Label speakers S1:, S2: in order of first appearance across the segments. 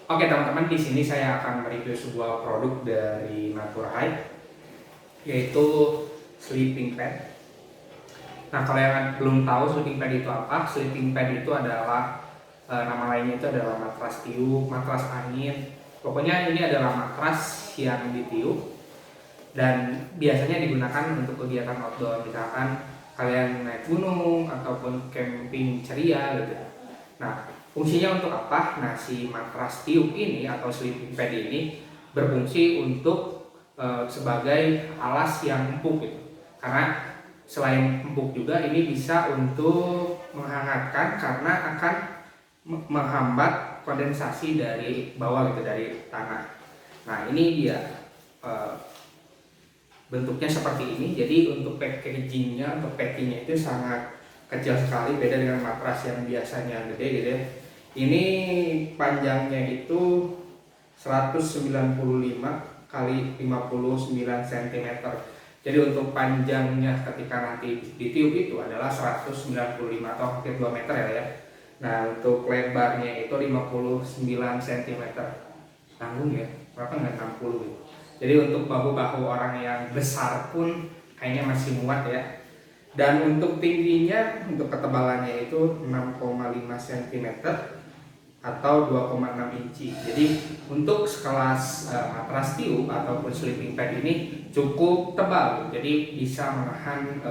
S1: Oke teman-teman, di sini saya akan mereview sebuah produk dari Naturhide, yaitu sleeping pad. Nah, kalau yang belum tahu sleeping pad itu apa, sleeping pad itu adalah nama lainnya itu adalah matras tiup, matras angin. Pokoknya ini adalah matras yang ditiup dan biasanya digunakan untuk kegiatan outdoor, misalkan kalian naik gunung ataupun camping ceria gitu. Nah, fungsinya untuk apa? Nah, si matras tiup ini atau sleeping pad ini berfungsi untuk sebagai alas yang empuk gitu. Karena selain empuk juga ini bisa untuk menghangatkan karena akan menghambat kondensasi dari bawah gitu, dari tanah. Nah, ini dia bentuknya seperti ini. Jadi untuk packagingnya, untuk packingnya itu sangat kecil sekali, beda dengan matras yang biasanya gede gitu ya. Ini panjangnya itu 195 kali 59 cm. Jadi untuk panjangnya ketika nanti ditiup itu adalah 195 atau hampir 2 meter ya. Nah, untuk lebarnya itu 59 cm. Tanggung ya, berapa nggak 60 gitu. Jadi untuk bahu-bahu orang yang besar pun kayaknya masih muat ya. Dan untuk tingginya, untuk ketebalannya itu 6,5 cm atau 2,6 inci. Jadi untuk sekelas matras tiup ataupun sleeping pad ini cukup tebal, jadi bisa menahan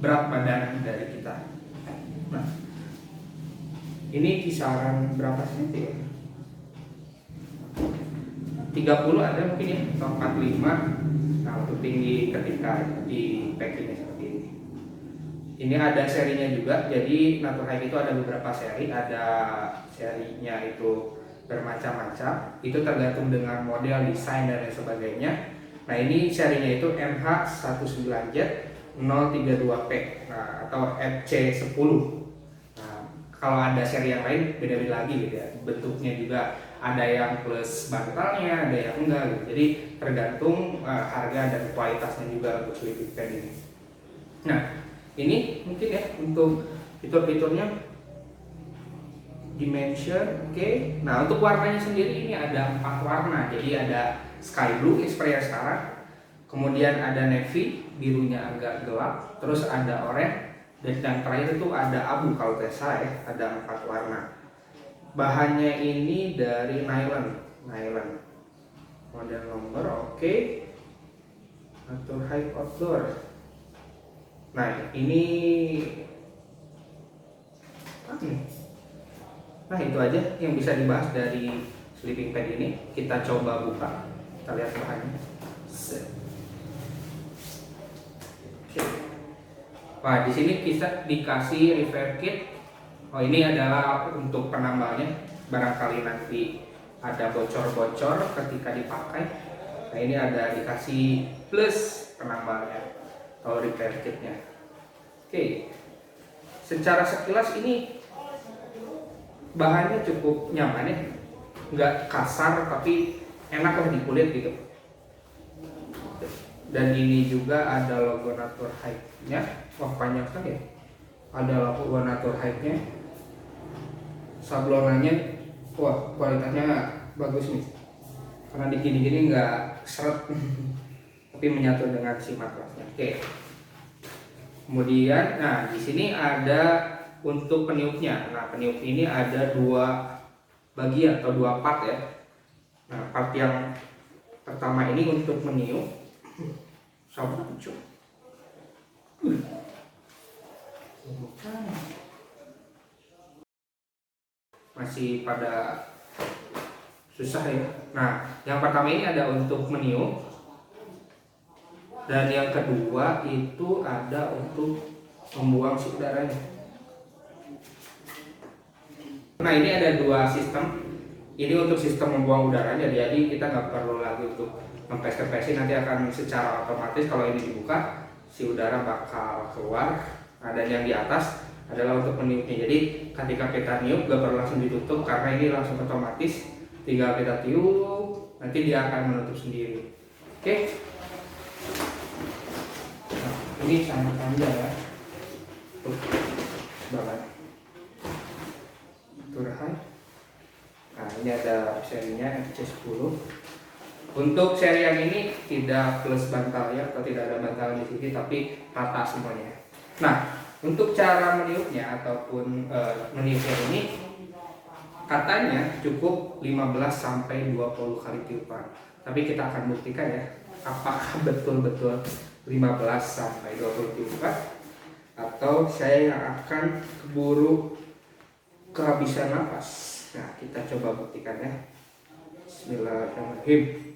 S1: berat badan dari kita. Nah, ini kisaran berapa cm ya? 30 ada mungkin ya, atau 45. Nah, untuk tinggi ketika di packingnya seperti ini. Ini ada serinya juga, jadi Naturhide itu ada beberapa seri, ada serinya itu bermacam-macam, itu tergantung dengan model, desain, dan lain sebagainya. Nah, ini serinya itu MH19Z 032P, nah, atau FC10. Nah, kalau ada seri yang lain beda-beda lagi gitu ya, bentuknya juga ada yang plus bantalnya, ada yang enggak gitu. Jadi tergantung harga dan kualitasnya juga untuk sleeping pad ini. Nah, ini mungkin ya untuk fitur-fiturnya, dimension, oke. Nah, untuk warnanya sendiri ini ada 4 warna. Jadi ada sky blue seperti yang sekarang, kemudian ada navy, birunya agak gelap, terus ada orange, dan terakhir itu ada abu kalau tidak salah ya. Ada 4 warna. Bahannya ini dari nylon. Model nomor oke. Naturhide outdoor. Nah, ini nah itu aja yang bisa dibahas dari sleeping pad ini. Kita coba buka, kita lihat bahannya. Wah, di sini kita dikasih repair kit. Oh, ini adalah untuk penambalnya, barangkali nanti ada bocor-bocor ketika dipakai. Nah, ini ada dikasih plus penambalnya atau repair kitnya. Oke, secara sekilas ini bahannya cukup nyaman ya, nggak kasar tapi enak lah di kulit gitu. Dan ini juga ada logo Naturhide-nya. Wah, panjang sekali ya. Ada logo Naturhide-nya. Sablonannya, wah, kualitasnya bagus nih. Karena digini-gini nggak seret, tapi menyatu dengan si matrasnya. Oke. Kemudian, nah di sini ada untuk peniupnya. Nah, peniup ini ada 2 bagian atau 2 part ya. Nah, part yang pertama ini untuk meniup. Sabar cuy. Masih pada susah ya. Nah, yang pertama ini ada untuk meniup, dan yang kedua itu ada untuk membuang si udaranya. Nah, ini ada 2 sistem. Ini untuk sistem membuang udaranya, jadi kita nggak perlu lagi untuk kempesin, nanti akan secara otomatis kalau ini dibuka si udara bakal keluar. Nah, dan yang di atas adalah untuk meniupnya. Jadi ketika kita niup gak perlu langsung ditutup karena ini langsung otomatis, tinggal kita tiup, nanti dia akan menutup sendiri. Oke. Nah, ini sangat panjang ya. Tuh, banget. Naturhide. Nah ini ada serinya FC10. Untuk seri yang ini tidak plus bantal ya, atau tidak ada bantal di sini, tapi rata semuanya. Nah, untuk cara meniupnya ataupun meniupnya ini katanya cukup 15 sampai 20 kali tiupan. Tapi kita akan buktikan ya, apakah betul-betul 15 sampai 20 tiupan atau saya yang akan keburu kehabisan napas. Nah, kita coba buktikan ya. Bismillahirrahmanirrahim.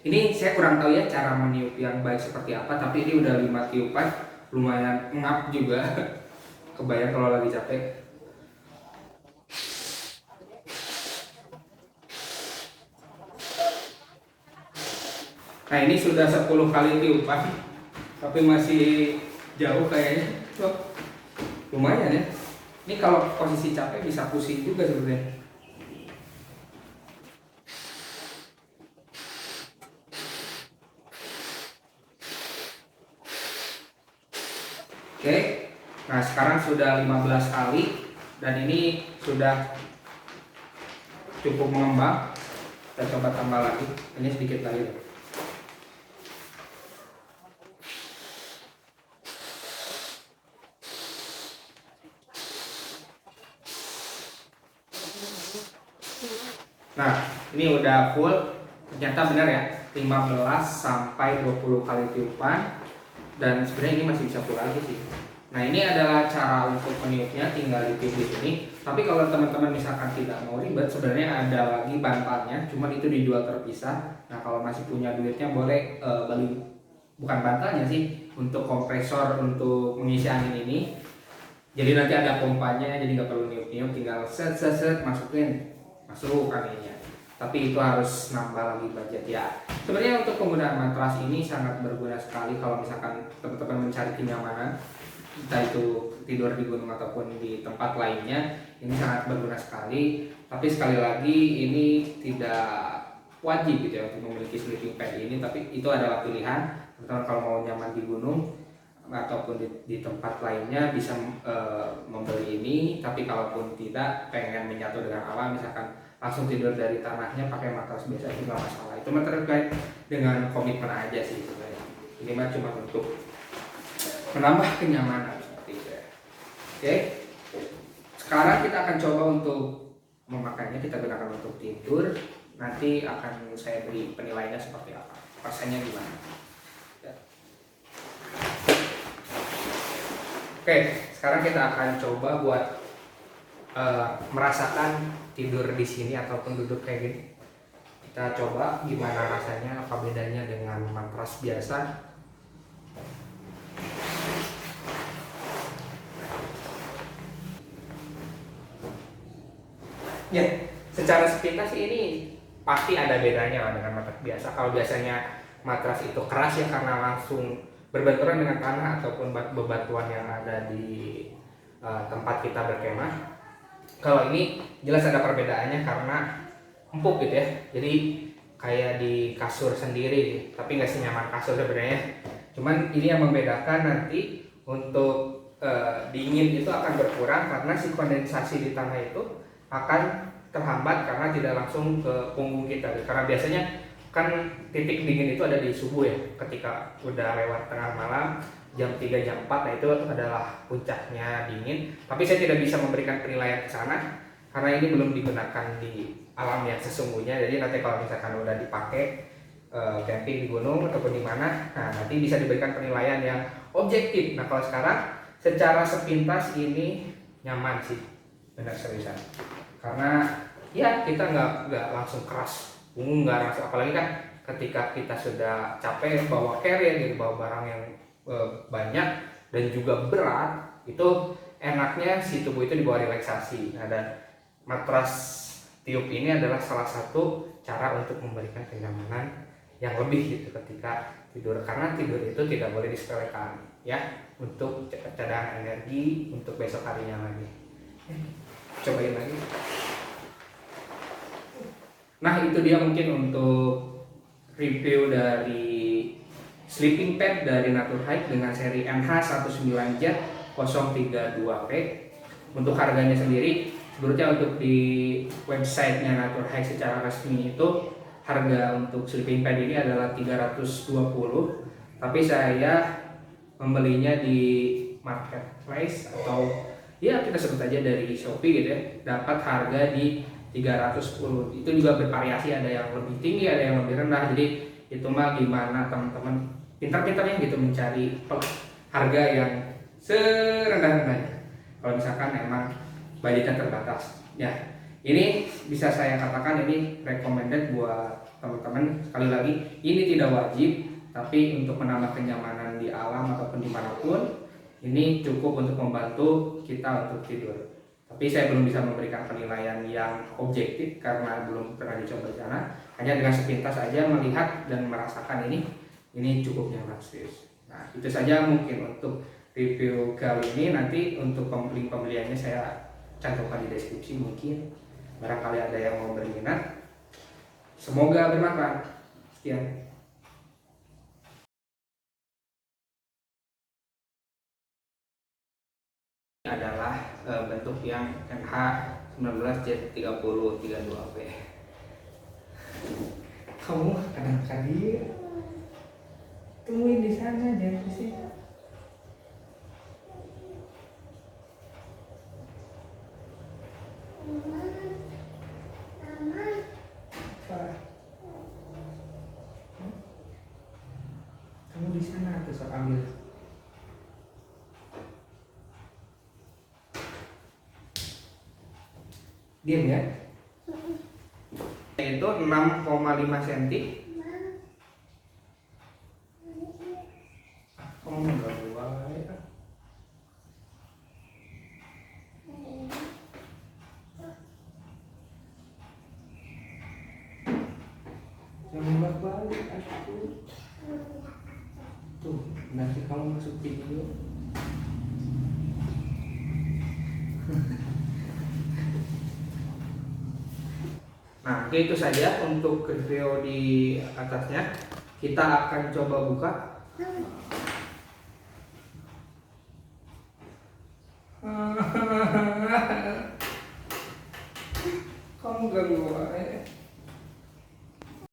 S1: Ini saya kurang tahu ya cara meniup yang baik seperti apa, tapi ini udah 5 tiupan, lumayan ngap juga. Kebayang kalau lagi capek. Nah ini sudah 10 kali tiupan, tapi masih jauh kayaknya. Loh, lumayan ya. Ini kalau posisi capek bisa pusing juga sebenarnya. Oke, nah sekarang sudah 15 kali dan ini sudah cukup mengembang. Kita coba tambah lagi, ini sedikit lagi. Nah, ini udah full. Ternyata benar ya, 15 sampai 20 kali tiupan. Dan sebenarnya ini masih bisa full lagi sih. Nah ini adalah cara untuk meniupnya, tinggal ditiup di sini. Tapi kalau teman-teman misalkan tidak mau ribet, sebenarnya ada lagi bantalnya, cuman itu dijual terpisah. Nah kalau masih punya duitnya boleh beli, bukan bantalnya sih, untuk kompresor untuk mengisi angin ini. Jadi nanti ada pompanya, jadi nggak perlu niup-niup, tinggal set masukin, masuk anginnya. Tapi itu harus nambah lagi budget ya. Sebenarnya untuk penggunaan matras ini sangat berguna sekali kalau misalkan teman-teman mencari kenyamanan, entah itu tidur di gunung ataupun di tempat lainnya, ini sangat berguna sekali. Tapi sekali lagi ini tidak wajib gitu ya untuk memiliki sleeping pad ini, tapi itu adalah pilihan. Teman-teman kalau mau nyaman di gunung ataupun di tempat lainnya bisa membeli ini. Tapi kalaupun tidak, pengen menyatu dengan alam, misalkan langsung tidur dari tanahnya pakai matras biasa itu nggak masalah. Itu mah terkait dengan komitmen aja sih sebenarnya. Ini mah cuma untuk menambah kenyamanan seperti itu ya. Oke, sekarang kita akan coba untuk memakainya. Kita gunakan untuk tidur. Nanti akan saya beri penilaiannya seperti apa, rasanya gimana ya. Oke, sekarang kita akan coba buat merasakan tidur di sini ataupun duduk kayak gini. Kita coba gimana rasanya, apa bedanya dengan matras biasa. Ya, secara sepintas ini pasti ada bedanya dengan matras biasa. Kalau biasanya matras itu keras ya karena langsung berbenturan dengan tanah ataupun bebatuan yang ada di tempat kita berkemah. Kalau ini jelas ada perbedaannya karena empuk gitu ya. Jadi kayak di kasur sendiri, tapi nggak senyaman kasur sebenarnya. Cuman ini yang membedakan nanti untuk dingin itu akan berkurang karena si kondensasi di tanah itu akan terhambat karena tidak langsung ke punggung kita. Karena biasanya kan titik dingin itu ada di subuh ya, ketika udah lewat tengah malam jam 3 jam 4, nah itu adalah puncaknya dingin. Tapi saya tidak bisa memberikan penilaian ke sana karena ini belum digunakan di alam yang sesungguhnya. Jadi nanti kalau misalkan udah dipakai camping di gunung ataupun di mana, nah nanti bisa diberikan penilaian yang objektif. Nah kalau sekarang secara sepintas ini nyaman sih, benar seriusan. Karena ya kita nggak langsung keras punggung, nggak langsung, apalagi kan ketika kita sudah capek bawa carrier gitu, bawa barang yang banyak dan juga berat, itu enaknya si tubuh itu dibawa relaksasi. Nah, dan matras tiup ini adalah salah satu cara untuk memberikan kenyamanan yang lebih gitu ketika tidur, karena tidur itu tidak boleh disepelekan ya, untuk cadangan energi untuk besok harinya lagi. Cobain lagi. Nah itu dia mungkin untuk review dari sleeping pad dari Naturhike dengan seri NH19Z032P. Untuk harganya sendiri, sebetulnya untuk di websitenya Naturhike secara resmi itu harga untuk sleeping pad ini adalah 320, tapi saya membelinya di marketplace atau ya kita sebut aja dari Shopee gitu ya, dapat harga di 310. Itu juga bervariasi, ada yang lebih tinggi, ada yang lebih rendah. Jadi itu mah gimana teman-teman pintar-pintarnya gitu mencari harga yang serendah-rendahnya. Kalau misalkan emang budgetnya terbatas, ya ini bisa saya katakan ini recommended buat teman-teman. Sekali lagi, ini tidak wajib, tapi untuk menambah kenyamanan di alam ataupun dimanapun, ini cukup untuk membantu kita untuk tidur. Tapi saya belum bisa memberikan penilaian yang objektif karena belum pernah dicoba di sana. Hanya dengan sepintas saja melihat dan merasakan ini cukup nyaman serius. Nah, itu saja mungkin untuk review kali ini. Nanti untuk pembeliannya saya cantumkan di deskripsi, mungkin barangkali ada yang mau berminat. Semoga bermanfaat. Sekian. Adalah bentuk yang NH19Z3032P. Kamu kadang-kadang dia tungguin di sana, jangan di sini. Kamu di sana tuh, sok ambil. Diam ya. Itu 6,5 cm. Oh enggak buat ya. Jangan balik aku. Tuh, nanti kamu masuk video. Nah, oke, itu saja untuk review di atasnya. Kita akan coba buka. Kamu ganggu